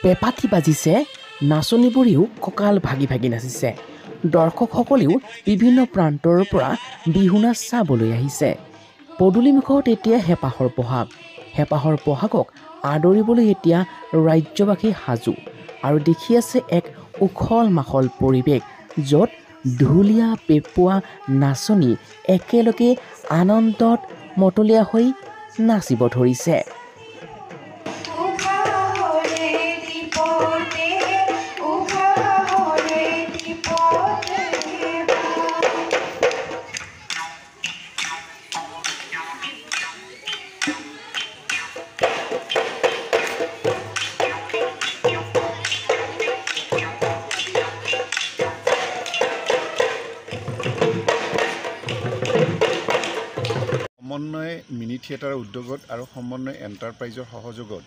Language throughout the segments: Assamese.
পেপাতি বাজিছে, নাচনীবোৰেও কঁকাল ভাগি ভাগি নাচিছে। দৰ্শকসকলেও বিভিন্ন প্ৰান্তৰ পৰা বিহু নাচ চাবলৈ আহিছে। পদূলিমুখত এতিয়া হেঁপাহৰ পহাকক আদৰিবলৈ এতিয়া ৰাজ্যবাসী সাজু। আৰু দেখি আছে এক উখল মাখল পৰিৱেশ, য'ত ঢুলীয়া পেঁপুৱা নাচনী একেলগে আনন্দত মতলীয়া হৈ নাচিব ধৰিছে। সমন্বয় মিনি থিয়েটাৰৰ উদ্যোগত আৰু সমন্বয় এণ্টাৰপ্ৰাইজৰ সহযোগত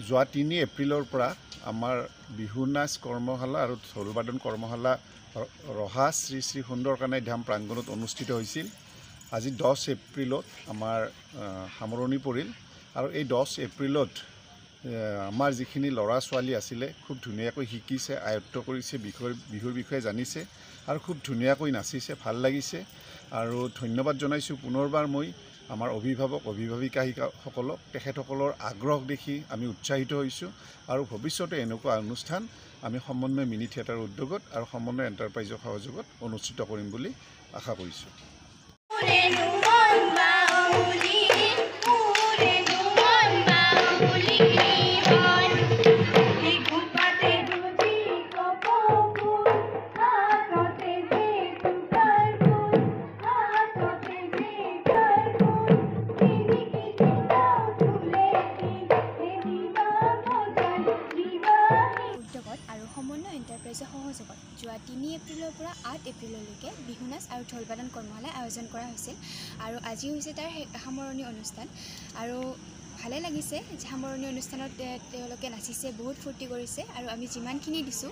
যোৱা ৩ এপ্ৰিলৰ পৰা আমাৰ বিহু নাচ কৰ্মশালা আৰু ঢোলবাদন কৰ্মশালা ৰহা শ্ৰী শ্ৰী সুন্দৰকানাই ধাম প্ৰাংগণত অনুষ্ঠিত হৈছিল। আজি 10 এপ্ৰিলত আমাৰ সামৰণি পৰিল। আৰু এই 10 এপ্ৰিলত আমাৰ যিখিনি ল'ৰা ছোৱালী আছিলে খুব ধুনীয়াকৈ শিকিছে, আয়ত্ব কৰিছে, বিহুৰ বিষয়ে জানিছে আৰু খুব ধুনীয়াকৈ নাচিছে, ভাল লাগিছে। আৰু ধন্যবাদ জনাইছোঁ পুনৰবাৰ মই আমাৰ অভিভাৱিকাসকলক। তেখেতসকলৰ আগ্ৰহ দেখি আমি উৎসাহিত হৈছোঁ আৰু ভৱিষ্যতে এনেকুৱা অনুষ্ঠান আমি সমন্বয় মিনি থিয়েটাৰৰ উদ্যোগত আৰু সমন্বয় এণ্টাৰপ্ৰাইজৰ সহযোগত অনুষ্ঠিত কৰিম বুলি আশা কৰিছোঁ। সমন্বয় এণ্টাৰপ্ৰাইজৰ সহযোগত যোৱা ৩ এপ্ৰিলৰ পৰা ৮ এপ্ৰিললৈকে বিহু নাচ আৰু ঢোলবাদন কৰ্মশালা আয়োজন কৰা হৈছিল। আৰু আজি হৈছে তাৰ সামৰণি অনুষ্ঠান। আৰু ভালে লাগিছে যে সামৰণি অনুষ্ঠানত তেওঁলোকে নাচিছে, বহুত ফূৰ্তি কৰিছে। আৰু আমি যিমানখিনি দিছোঁ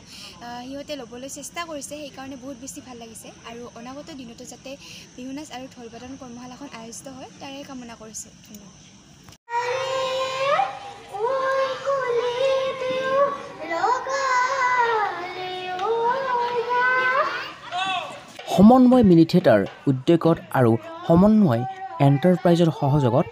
সিহঁতে ল'বলৈ চেষ্টা কৰিছে, সেইকাৰণে বহুত বেছি ভাল লাগিছে। আৰু অনাগত দিনতো যাতে বিহু নাচ আৰু ঢোলবাদন কৰ্মশালাখন আয়োজিত হয় তাৰে কামনা কৰিছোঁ। ধন্যবাদ। সমন্বয় মিনি থিয়েটাৰ উদ্যোগত আৰু সমন্বয় এণ্টাৰপ্ৰাইজৰ সহযোগত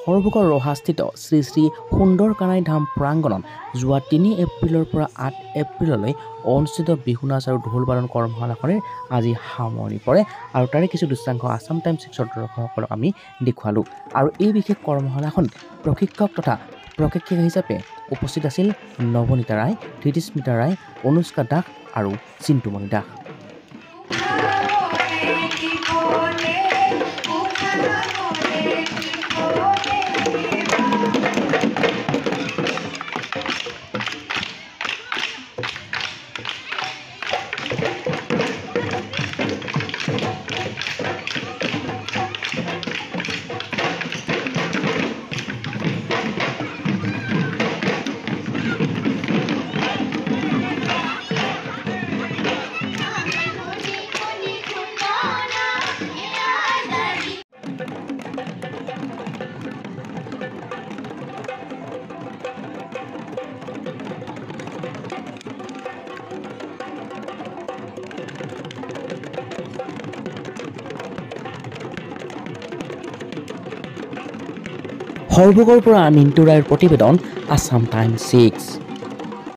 সৰভোগৰ ৰহাস্থিত শ্ৰী শ্ৰী সুন্দৰকানাই ধাম প্ৰাংগণত যোৱা ৩ এপ্ৰিলৰ পৰা ৮ এপ্ৰিললৈ অনুষ্ঠিত বিহু নাচ আৰু ঢোলবাদন কৰ্মশালাখনে আজি সামৰণি পৰে। আৰু তাৰে কিছু দৃশ্যাংশ আছাম টাইমছ 6ৰ দৰ্শকসকলক আমি দেখুৱালোঁ। আৰু এই বিশেষ কৰ্মশালাখন প্ৰশিক্ষক তথা প্ৰশিক্ষক হিচাপে উপস্থিত আছিল নৱনীতা ৰায়, ধৃতিস্মিতা ৰায়, অনুষ্কা দাস আৰু চিন্তুমণি দাস। সৰভোগৰ পৰা মিণ্টু ৰায়ৰ প্ৰতিবেদন, আছাম টাইমছ 6।